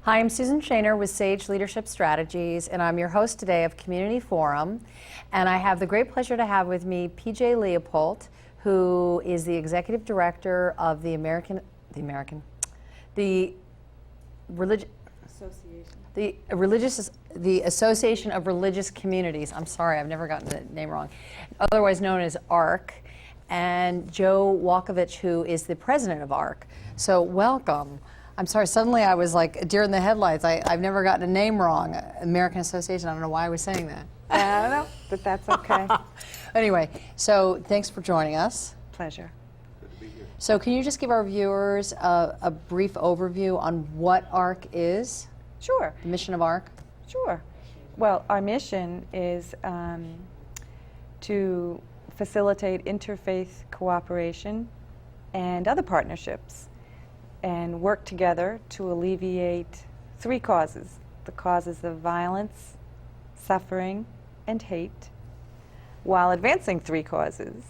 Hi, I'm Susan Shaner with Sage Leadership Strategies, and I'm your host today of Community Forum. And I have the great pleasure to have with me PJ Leopold, who is the Executive Director of the Association of Religious Communities. I'm sorry, I've never gotten the name wrong. Otherwise known as ARC, and Joe Walkovich, who is the president of ARC. So welcome. I'm sorry, suddenly I was like deer in the headlights. I've never gotten a name wrong. American Association, I don't know why I was saying that. I don't know, but that's okay. Anyway, so thanks for joining us. Pleasure. Good to be here. So can you just give our viewers a brief overview on what ARC is? Sure. The mission of ARC? Sure. Well, our mission is to facilitate interfaith cooperation and other partnerships and work together to alleviate three causes: the causes of violence, suffering, and hate, while advancing three causes: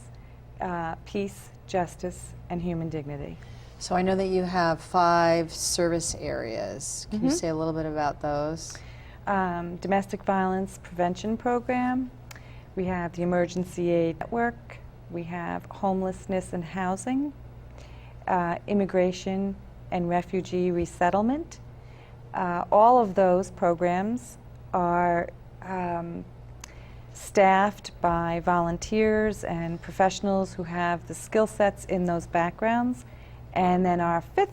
peace, justice, and human dignity. So I know that you have 5 service areas. Can you say a little bit about those? Domestic violence prevention program. We have the emergency aid network. We have homelessness and housing, immigration and refugee resettlement. All of those programs are staffed by volunteers and professionals who have the skill sets in those backgrounds. And then our 5th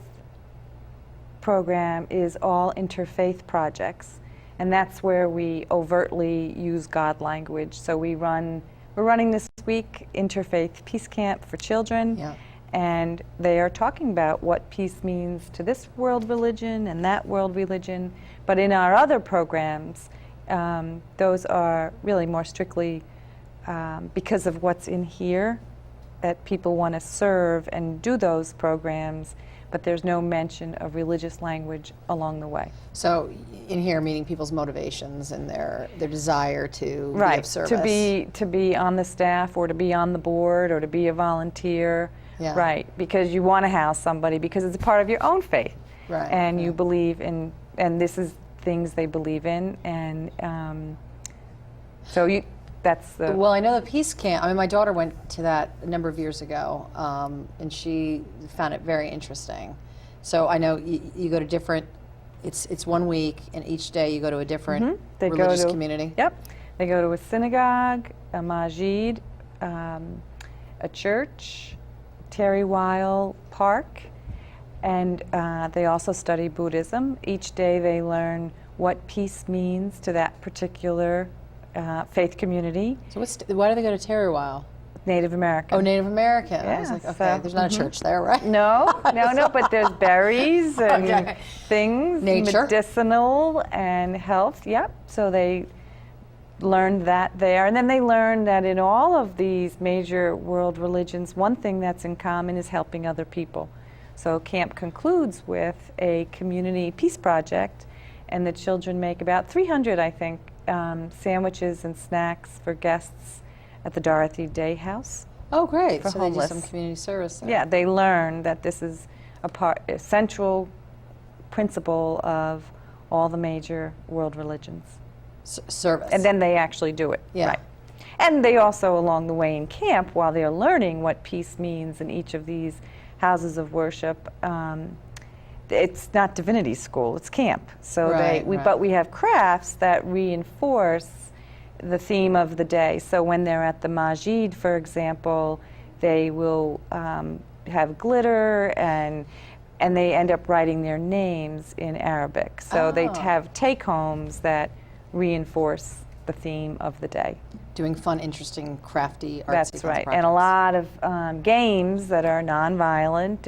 program is all interfaith projects, and that's where we overtly use God language. So we're running this week Interfaith Peace Camp for children. Yeah. And they are talking about what peace means to this world religion and that world religion. But in our other programs, those are really more strictly because of what's in here, that people want to serve and do those programs, but there's no mention of religious language along the way. So in here, meaning people's motivations and their desire to be of service. To be on the staff or to be on the board or to be a volunteer. Yeah. Right, because you want to house somebody because it's a part of your own faith. Right. And you believe in, and this is things they believe in, and that's the... Well, I know the Peace Camp, I mean, my daughter went to that a number of years ago, and she found it very interesting. So I know you go to different, it's 1 week, and each day you go to a different religious community. Yep. They go to a synagogue, a masjid, a church, Terry Weil Park, and they also study Buddhism. Each day they learn what peace means to that particular faith community. So why do they go to Terry Weil? Native American. Oh, Native American. Yeah, I was like, okay, so, there's not a church there, right? No, but there's berries and things, Nature. Medicinal and health, yep. So they learned that there. And then they learned that in all of these major world religions, one thing that's in common is helping other people. So camp concludes with a community peace project, and the children make about 300, I think, sandwiches and snacks for guests at the Dorothy Day House. Oh, great. For So homeless. they do some community service there. Yeah, they learn that this is a central principle of all the major world religions. Service. And then they actually do it. Yeah. Right. And they also, along the way in camp, while they're learning what peace means in each of these houses of worship, it's not divinity school, it's camp. So but we have crafts that reinforce the theme of the day. So when they're at the masjid, for example, they will have glitter, and they end up writing their names in Arabic. So they have take-homes that reinforce the theme of the day. Doing fun, interesting, crafty, artsy That's right, projects. and a lot of games that are non-violent,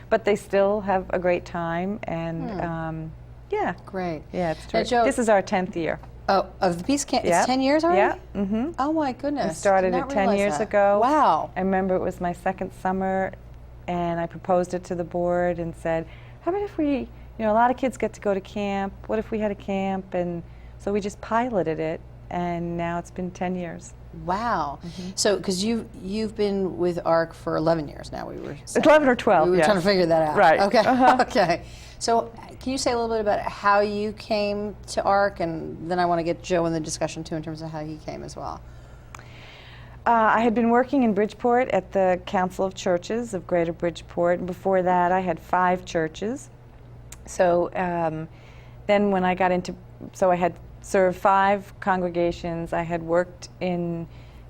but they still have a great time, and yeah. Great. Yeah, it's Now, terrific. Joe, This is our 10th year. Oh, of the Peace Camp? Yeah. It's 10 years already? Yeah. Mm-hmm. Oh my goodness. I started Did it not 10 realize years that. ago. Wow. I remember it was my second summer, and I proposed it to the board and said, how about if we, a lot of kids get to go to camp, what if we had a camp? And so we just piloted it, and now it's been 10 years. Wow. So, because you've been with ARC for 11 years now, we were saying. 11 or 12, We were yes. trying to figure that out. Right. Okay. Okay. So, can you say a little bit about how you came to ARC, and then I want to get Joe in the discussion too in terms of how he came as well. I had been working in Bridgeport at the Council of Churches of Greater Bridgeport, and before that I had 5 churches. So then when I got into, so I had served 5 congregations. I had worked in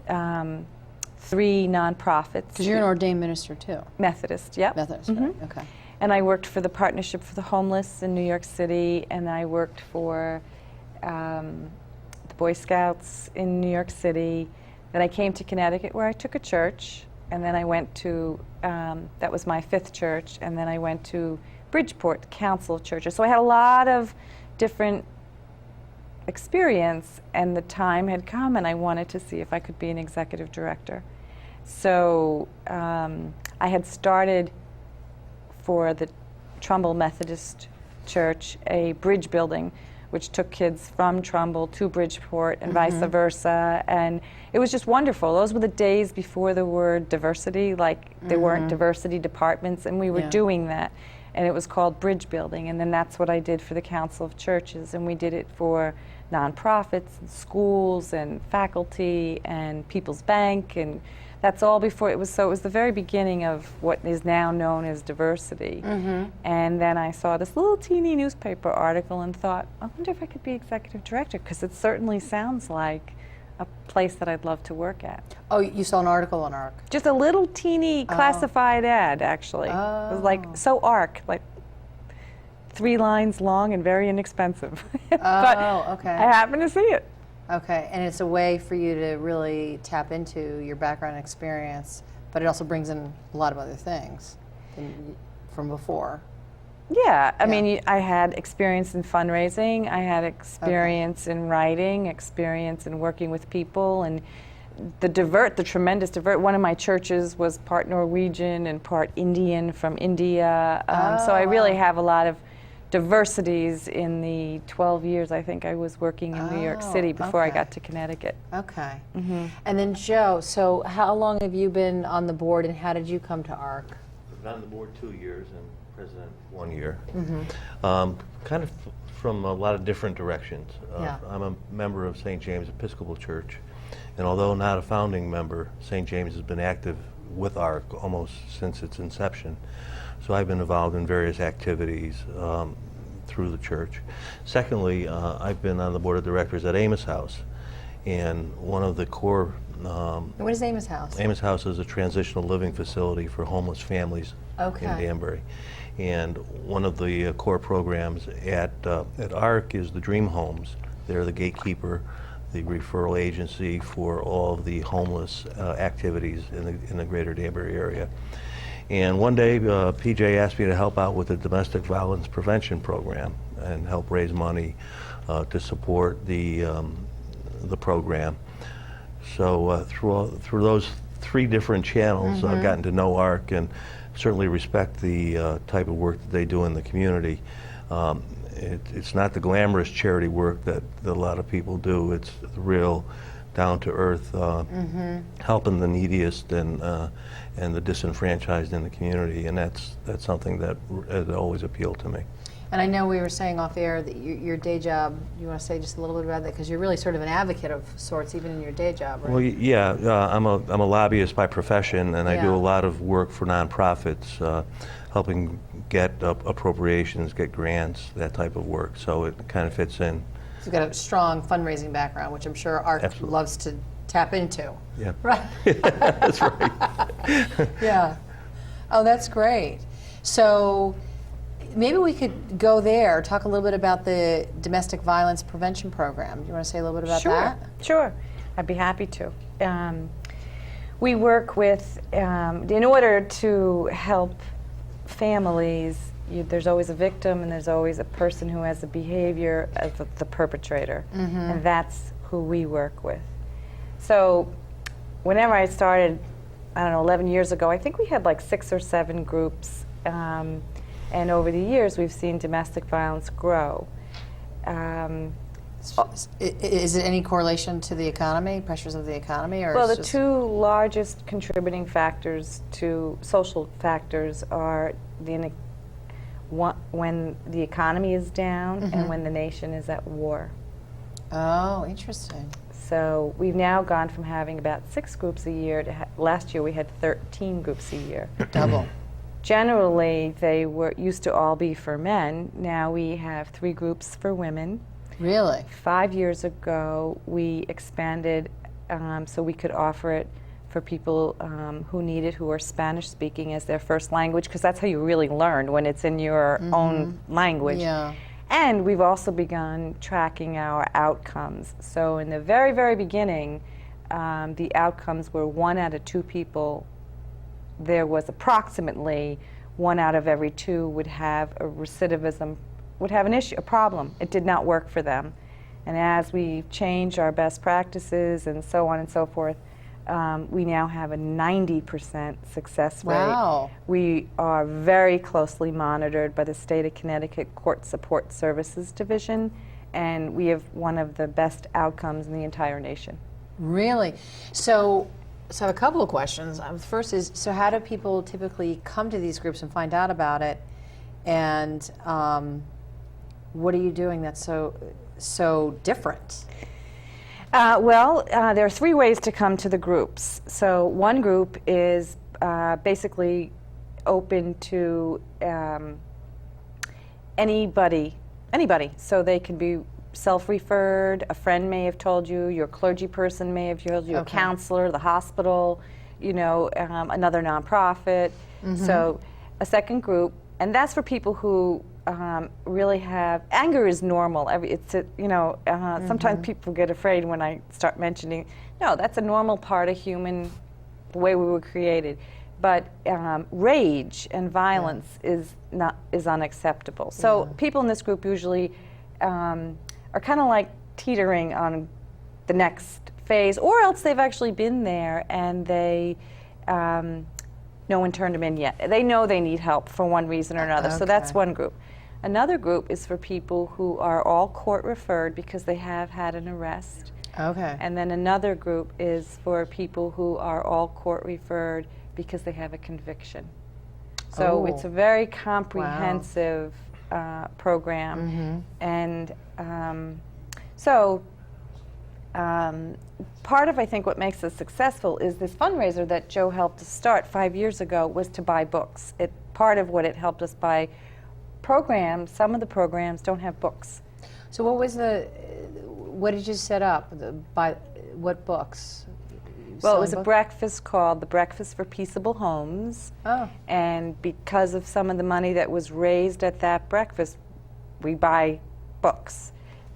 3 nonprofits. Because you're an ordained minister too. Methodist, yep. Methodist, right? Okay. And I worked for the Partnership for the Homeless in New York City, and I worked for the Boy Scouts in New York City. Then I came to Connecticut where I took a church, and then I went to, that was my 5th church, and then I went to Bridgeport Council of Churches. So I had a lot of different experience, and the time had come, and I wanted to see if I could be an executive director. So I had started for the Trumbull Methodist Church a bridge building, which took kids from Trumbull to Bridgeport and vice versa, and it was just wonderful. Those were the days before there were diversity, like there weren't diversity departments, and we were doing that, and it was called bridge building, and then that's what I did for the Council of Churches, and we did it for nonprofits and schools and faculty and People's Bank, and that's all before it was, so it was the very beginning of what is now known as diversity. And then I saw this little teeny newspaper article and thought, I wonder if I could be executive director, because it certainly sounds like a place that I'd love to work at. Oh, you saw an article on ARC? Just a little teeny classified ad, actually. It was like, so ARC, like 3 lines long and very inexpensive. But okay. I happened to see it. Okay, and it's a way for you to really tap into your background and experience, but it also brings in a lot of other things from before. Yeah, I mean, I had experience in fundraising, I had experience in writing, experience in working with people, and the tremendous divert. One of my churches was part Norwegian and part Indian from India, so I really have a lot of diversities in the 12 years I think I was working in New York City before I got to Connecticut. Okay. And then Joe, so how long have you been on the board, and how did you come to ARC? I've been on the board 2 years and president 1 year. Kind of from a lot of different directions. I'm a member of St. James Episcopal Church, and although not a founding member, St. James has been active with ARC almost since its inception. So I've been involved in various activities through the church. Secondly, I've been on the board of directors at Amos House, and one of the core... What is Amos House? Amos House is a transitional living facility for homeless families in Danbury. And one of the core programs at ARC is the Dream Homes. They're the gatekeeper, the referral agency for all of the homeless activities in the greater Danbury area. And one day, PJ asked me to help out with the domestic violence prevention program and help raise money to support the program. So through those 3 different channels, I've gotten to know ARC and certainly respect the type of work that they do in the community. It's not the glamorous charity work that a lot of people do. It's the real down-to-earth, helping the neediest and the disenfranchised in the community, and that's something that has always appealed to me. And I know we were saying off air that your day job, you want to say just a little bit about that, because you're really sort of an advocate of sorts even in your day job, right? Well, yeah, I'm a lobbyist by profession, and I do a lot of work for nonprofits, helping get appropriations, get grants, that type of work, so it kind of fits in. So you've got a strong fundraising background, which I'm sure ARC loves to tap into. Yeah. Right. That's right. Yeah. Oh, that's great. So maybe we could go there, talk a little bit about the domestic violence prevention program. Do you want to say a little bit about that? Sure. I'd be happy to. We work with, in order to help families, there's always a victim and there's always a person who has the behavior of the perpetrator, and that's who we work with. So whenever I started, I don't know, 11 years ago, I think we had like 6 or 7 groups, and over the years we've seen domestic violence grow. Is it any correlation to the economy, pressures of the economy, or Well, it's the just two largest contributing factors to social factors are when the economy is down and when the nation is at war. Oh, interesting. So we've now gone from having about 6 groups a year to last year we had 13 groups a year. Double. Generally, they used to all be for men. Now we have 3 groups for women. Really? 5 years ago, we expanded so we could offer it for people who need it, who are Spanish speaking as their first language, because that's how you really learn, when it's in your own language. Yeah. And we've also begun tracking our outcomes. So in the very, very beginning, the outcomes were 1 out of 2 people. There was approximately 1 out of every 2 would have a recidivism, would have an issue, a problem. It did not work for them. And as we changed our best practices and so on and so forth, we now have a 90% success rate. Wow. We are very closely monitored by the State of Connecticut Court Support Services Division, and we have one of the best outcomes in the entire nation. Really? So I have a couple of questions. First is, so how do people typically come to these groups and find out about it? And what are you doing that's so different? There are 3 ways to come to the groups. So one group is basically open to anybody. So they can be self-referred, a friend may have told you, your clergy person may have told you, a counselor, the hospital, another nonprofit. So a second group, and that's for people who really have, anger is normal. Sometimes people get afraid when I start mentioning, no, that's a normal part of human, the way we were created. But rage and violence is unacceptable. So people in this group usually are kind of like teetering on the next phase, or else they've actually been there and they no one turned them in yet. They know they need help for one reason or another. So that's one group. Another group is for people who are all court referred because they have had an arrest. Okay. And then another group is for people who are all court referred because they have a conviction. So it's a very comprehensive program. And part of, I think, what makes us successful is this fundraiser that Joe helped us start 5 years ago was to buy books. Part of what it helped us buy programs, some of the programs don't have books. So what did you set up? What books? Well, it was a breakfast called the Breakfast for Peaceable Homes. Oh. And because of some of the money that was raised at that breakfast, we buy books.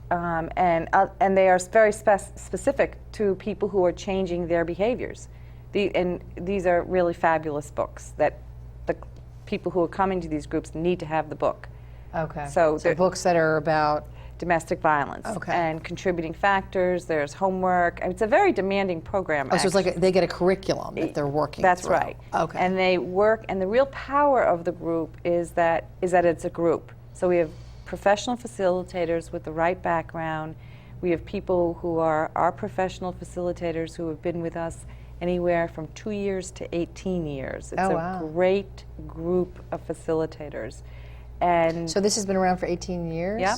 And they are very specific to people who are changing their behaviors. And these are really fabulous books that the people who are coming to these groups need to have the book. Okay. So books that are about domestic violence and contributing factors. There's homework. It's a very demanding program. So it's like they get a curriculum that they're working That's through. right. Okay. And they work, and the real power of the group is that it's a group. So we have professional facilitators with the right background. We have people who are our professional facilitators who have been with us anywhere from 2 years to 18 years. It's a great group of facilitators. And so this has been around for 18 years? Yeah.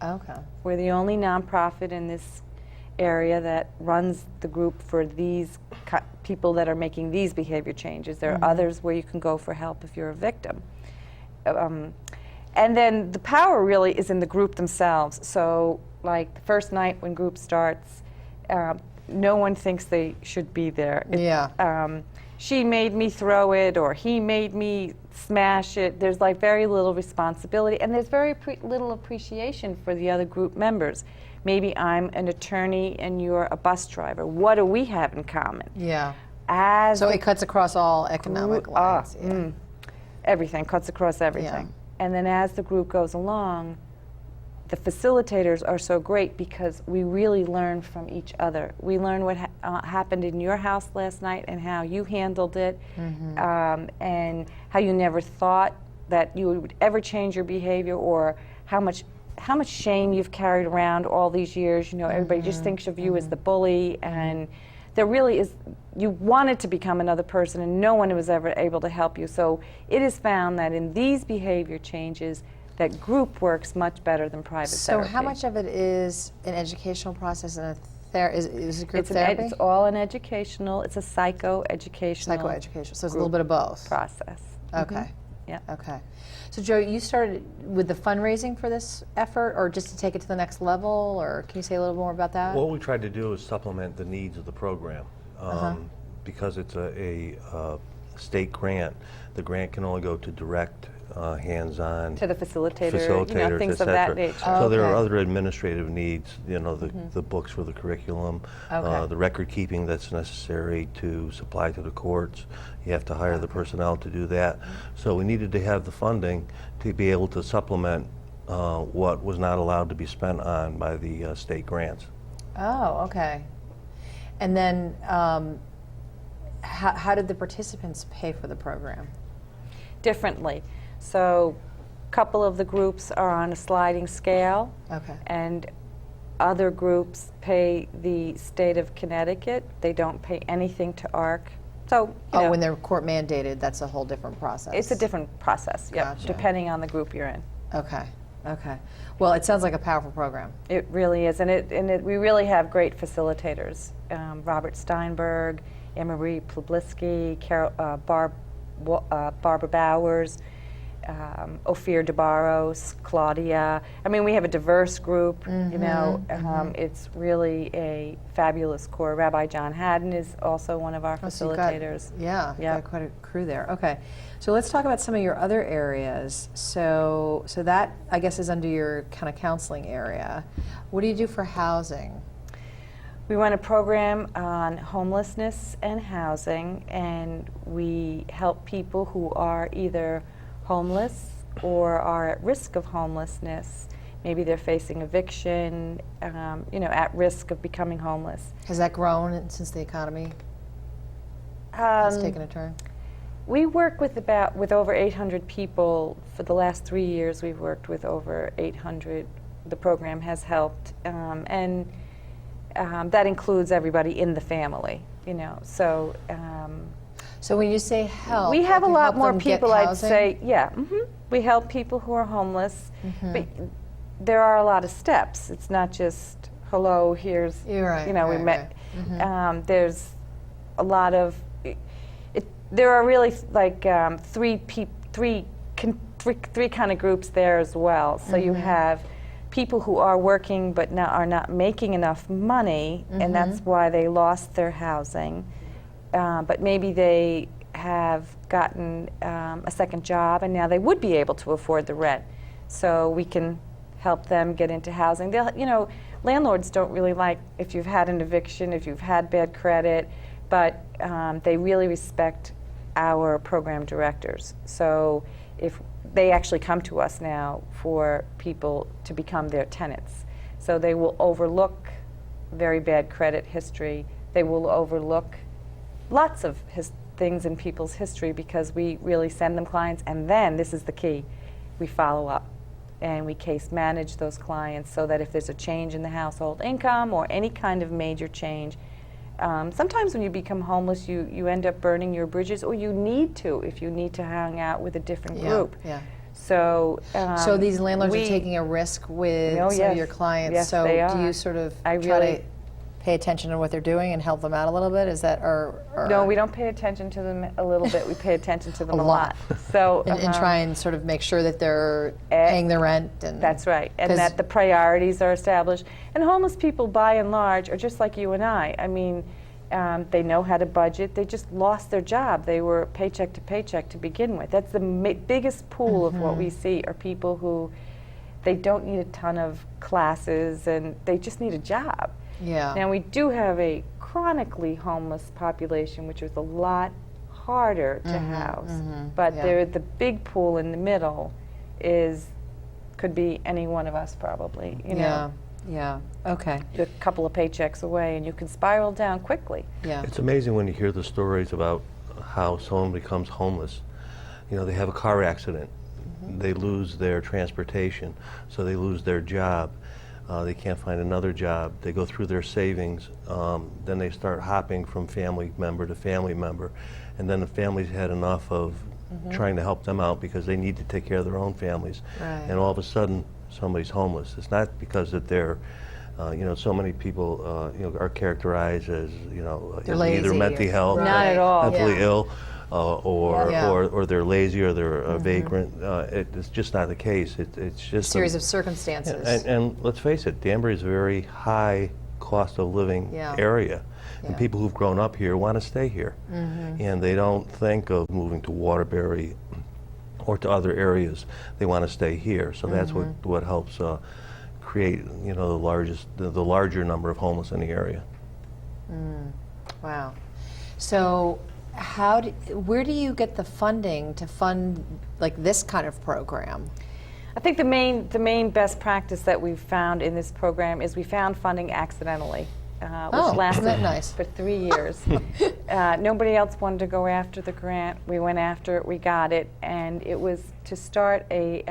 Okay. We're the only nonprofit in this area that runs the group for these people that are making these behavior changes. There are others where you can go for help if you're a victim. And then the power really is in the group themselves. So like the first night when group starts, no one thinks they should be there. She made me throw it, or he made me smash it. There's like very little responsibility, and there's very little appreciation for the other group members. Maybe I'm an attorney and you're a bus driver. What do we have in common? Yeah. So it cuts across all economic lines. Everything cuts across everything. Yeah. And then as the group goes along, the facilitators are so great because we really learn from each other. We learn what happened in your house last night and how you handled it, and how you never thought that you would ever change your behavior, or how how much shame you've carried around all these years. You know, everybody just thinks of you as the bully, and there really is, you wanted to become another person and no one was ever able to help you. So it is found that in these behavior changes, that group works much better than private therapy. So how much of it is an educational process and is it group therapy? It's all an educational, it's a psychoeducational. Psychoeducational, so it's a little bit of both. Process. Okay. Yeah. Okay. So Joe, you started with the fundraising for this effort, or just to take it to the next level, or can you say a little more about that? What we tried to do is supplement the needs of the program. Because it's a state grant, the grant can only go to direct, hands-on To the facilitator, facilitators, things et of that cetera. nature. So there are Okay. other administrative needs, the books for the curriculum, Okay. the record keeping that's necessary to supply to the courts. You have to hire the personnel to do that. So we needed to have the funding to be able to supplement what was not allowed to be spent on by the state grants. Oh, okay. And then how did the participants pay for the program? Differently. So a couple of the groups are on a sliding scale, Okay. and other groups pay the state of Connecticut. They don't pay anything to ARC. So, you know, When they're court mandated, that's a whole different process. it's a different process, Gotcha. depending on the group you're in. Okay. Okay. Well, it sounds like a powerful program. It really is, and we really have great facilitators. Robert Steinberg, Anne-Marie Plublisky, Barbara Bowers, Ophir DeBarros, Claudia. I mean, we have a diverse group, It's really a fabulous core. Rabbi John Haddon is also one of our So you've got- facilitators. Yeah, Yeah. got quite a crew there. Okay, so let's talk about some of your other areas. So that, I guess, is under your kind of counseling area. What do you do for housing? We run a program on homelessness and housing, and we help people who are either homeless or are at risk of homelessness. Maybe they're facing eviction, at risk of becoming homeless. Has that grown since the economy has taken a turn? We work with over 800 people. For the last 3 years, we've worked with over 800. The program has helped, and that includes everybody in the family. So. So when you say help, We have a like you lot help more them get people, I'd housing? say, we help people who are homeless, but there are a lot of steps. It's not just, hello, here's, You're right, we right, met. right. There's a lot of, there are really like three kind of groups there as well. So you have people who are working but are not making enough money, and that's why they lost their housing. But maybe they have gotten a second job and now they would be able to afford the rent. So we can help them get into housing. Landlords don't really like if you've had an eviction, if you've had bad credit, but they really respect our program directors. So if they actually come to us now for people to become their tenants. So they will overlook very bad credit history. They will overlook lots of things in people's history because we really send them clients, and then, this is the key, we follow up and we case manage those clients so that if there's a change in the household income or any kind of major change, sometimes when you become homeless you end up burning your bridges, or you need to if you need to hang out with a different group. Yeah. So So these landlords are taking a risk with some of your clients. Yes, so they do are. you sort of I try really- to pay attention to what they're doing and help them out a little bit? Is that or No, we don't pay attention to them a little bit. We pay attention to them A a lot. lot. So and try and sort of make sure that they're paying their rent and That's right, and 'cause- that the priorities are established. And homeless people, by and large, are just like you and I. I mean, they know how to budget. They just lost their job. They were paycheck to paycheck to begin with. That's the biggest pool of what we see are people who, they don't need a ton of classes and they just need a job. Yeah. Now we do have a chronically homeless population, which is a lot harder to house. But yeah. the big pool in the middle could be any one of us probably. Yeah. Yeah. Okay. You're a couple of paychecks away, and you can spiral down quickly. Yeah. It's amazing when you hear the stories about how someone becomes homeless. They have a car accident. they lose their transportation, so they lose their job. They can't find another job. They go through their savings. Then they start hopping from family member to family member. And then the family's had enough of trying to help them out because they need to take care of their own families. Right. And all of a sudden, somebody's homeless. It's not because that they're, so many people, are characterized as, They're either lazy mentally or- health, Not at all. mentally Yeah. ill, or, Yeah. or they're lazy or they're vagrant. It's just not the case. It's just Series of circumstances. and let's face it, Danbury is a very high cost of living Yeah. area. Yeah. And people who've grown up here want to stay here. And they don't think of moving to Waterbury or to other areas. They want to stay here. So that's what helps create, the larger number of homeless in the area. Wow. So where do you get the funding to fund like this kind of program? I think the main best practice that we've found in this program is we found funding accidentally, which Isn't lasted that nice? for 3 years. Nobody else wanted to go after the grant. We went after it, we got it, and it was to start a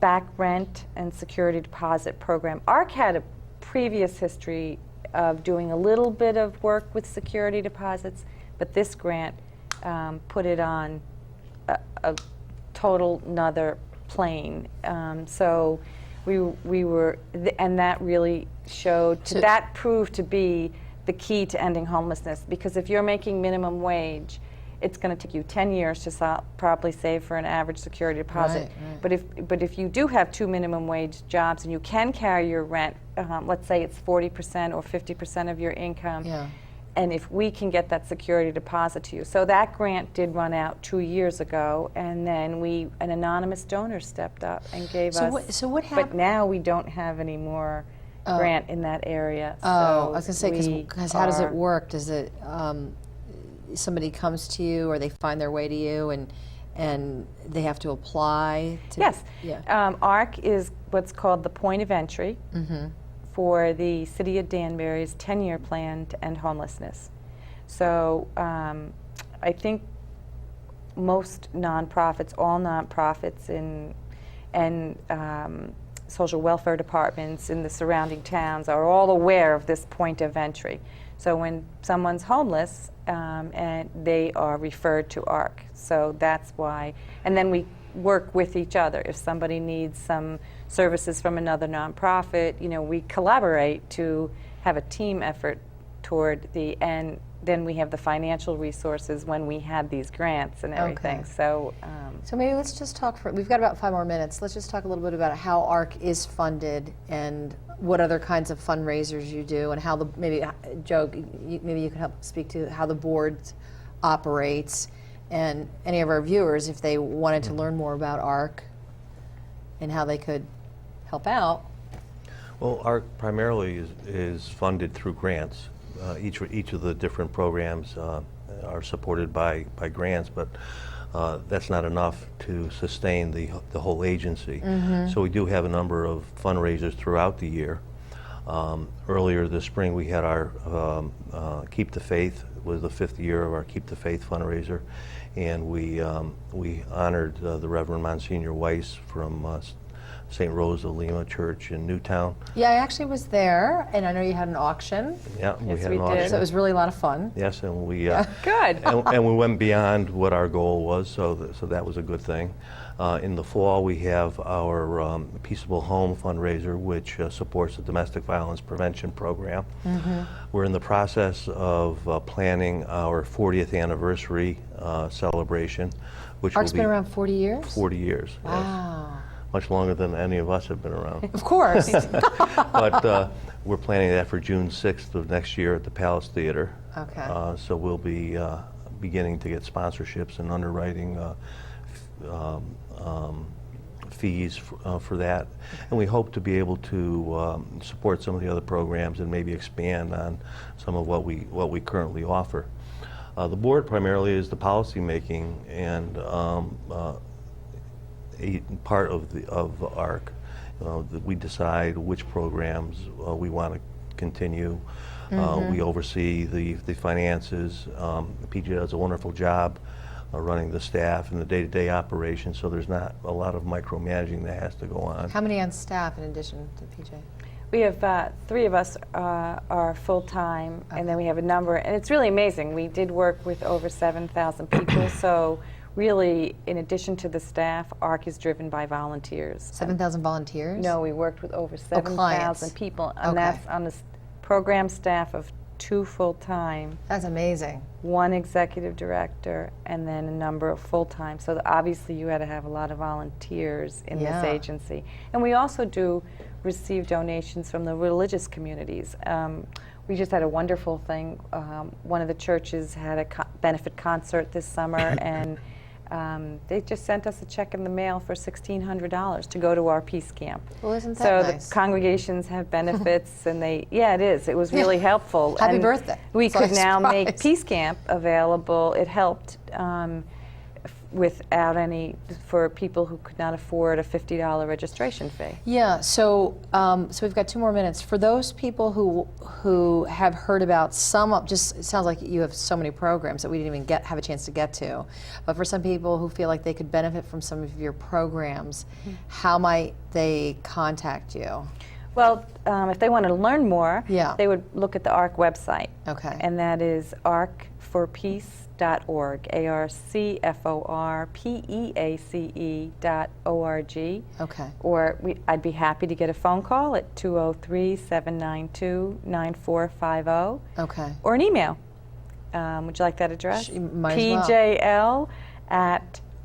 back rent and security deposit program. ARC had a previous history of doing a little bit of work with security deposits, but this grant put it on a total another plane. So we were, and that really showed, that proved to be the key to ending homelessness, because if you're making minimum wage, it's going to take you 10 years to properly save for an average security deposit. Right. But if you do have 2 minimum wage jobs and you can carry your rent, let's say it's 40% or 50% of your income, Yeah. and if we can get that security deposit to you. So that grant did run out 2 years ago, and then an anonymous donor stepped up and gave us. So what But happened? now we don't have any more grant in that area. Oh, I was going to say, we because how does it are- work? Does it, somebody comes to you or they find their way to you and they have to apply to? Yes. Yeah. ARC is what's called the point of entry for the City of Danbury's 10-year plan to end homelessness. So I think most nonprofits, all nonprofits and social welfare departments in the surrounding towns are all aware of this point of entry. So when someone's homeless, and they are referred to ARC. So that's why. And then we work with each other. If somebody needs some services from another nonprofit, we collaborate to have a team effort toward the end. Then we have the financial resources when we had these grants and everything. Okay. So. So maybe let's just talk we've got about 5 more minutes. Let's just talk a little bit about how ARC is funded and what other kinds of fundraisers you do, and how maybe Joe, maybe you can help speak to how the board operates, and any of our viewers, if they wanted to learn more about ARC and how they could help out. Well, ARC primarily is funded through grants. Each of the different programs are supported by grants, but that's not enough to sustain the whole agency. So we do have a number of fundraisers throughout the year. Earlier this spring, we had our Keep the Faith. Was the 5th year of our Keep the Faith fundraiser, and we honored the Reverend Monsignor Weiss from St. Rose of Lima Church in Newtown. Yeah, I actually was there, and I know you had an auction. Yeah, we Yes, had we an did. auction. So it was really a lot of fun. Yes, and we Good. and we went beyond what our goal was, so that was a good thing. In the fall, we have our Peaceable Home fundraiser, which supports the domestic violence prevention program. We're in the process of planning our 40th anniversary celebration, which ARC's will be been around 40 years? 40 years. Yes. Wow. Much longer than any of us have been around. Of course. But we're planning that for June 6th of next year at the Palace Theater. Okay. So we'll be beginning to get sponsorships and underwriting fees for that. And we hope to be able to support some of the other programs and maybe expand on some of what we currently offer. The board primarily is the policy making and a part of ARC. That we decide which programs we want to continue. We oversee the finances. PJ does a wonderful job running the staff and the day-to-day operations, so there's not a lot of micromanaging that has to go on. How many on staff in addition to PJ? We have 3 of us are full-time, and then we have a number, and it's really amazing. We did work with over 7,000 people, so really, in addition to the staff, ARC is driven by volunteers. 7,000 volunteers? No, we worked with over 7,000 clients. people, and Okay. that's on the program staff of 2 full-time, That's amazing. 1 executive director, and then a number of full-time. So obviously you had to have a lot of volunteers in Yeah. this agency. And we also do receive donations from the religious communities. We just had a wonderful thing. One of the churches had a benefit concert this summer, and they just sent us a check in the mail for $1,600 to go to our peace camp. Well, isn't that so nice? The congregations have benefits, and yeah, it is. It was really helpful. Happy And birthday. We Sorry, could now make surprise. peace camp available. It helped without any, for people who could not afford a $50 registration fee. Yeah, so so we've got 2 more minutes. For those people who have heard about just it sounds like you have so many programs that we didn't even have a chance to get to. But for some people who feel like they could benefit from some of your programs, how might they contact you? Well, if they want to learn more, Yeah. they would look at the ARC website. Okay. And that is arcforpeace.org, ARCFORPEACE.org. Okay. Or I'd be happy to get a phone call at 203-792-9450. Okay. Or an email. Would you like that address? Might as well.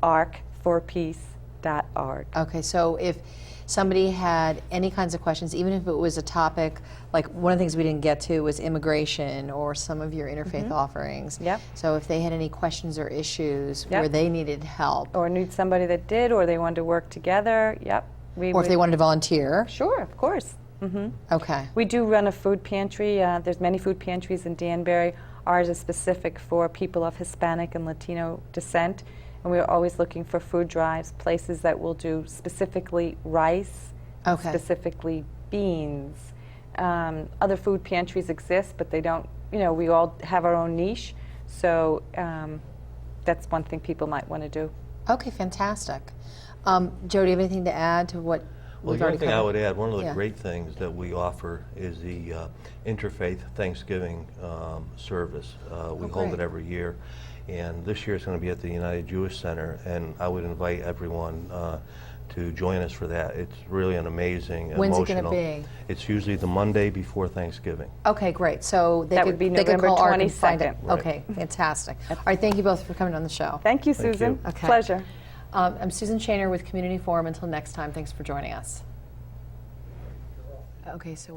pjl@arcforpeace.org. Okay, so if somebody had any kinds of questions, even if it was a topic, like one of the things we didn't get to was immigration or some of your interfaith offerings. Yep. So if they had any questions or issues Yep. where they needed help, Or need somebody that did, or they wanted to work together, yep. or if they wanted to volunteer. Sure, of course. Okay. We do run a food pantry. There's many food pantries in Danbury. Ours is specific for people of Hispanic and Latino descent. And we're always looking for food drives, places that will do specifically rice, Okay. specifically beans. Other food pantries exist, but they don't, we all have our own niche. So that's one thing people might want to do. Okay, fantastic. Joe, do you have anything to add to what Well, we've the already only thing I covered? would add, one of the Yeah. great things that we offer is the Interfaith Thanksgiving service. We hold great. it every year, and this year it's going to be at the United Jewish Center, and I would invite everyone to join us for that. It's really an amazing, When's it emotional. gonna be? It's usually the Monday before Thanksgiving. Okay, great. So they That could, would be they could November call ARC and find it. 22nd. Right. Okay, fantastic. All right, thank you both for coming on the show. Thank you, Thank Susan. you. Okay. Pleasure. I'm Susan Shaner with Community Forum. Until next time, thanks for joining us. Okay, so.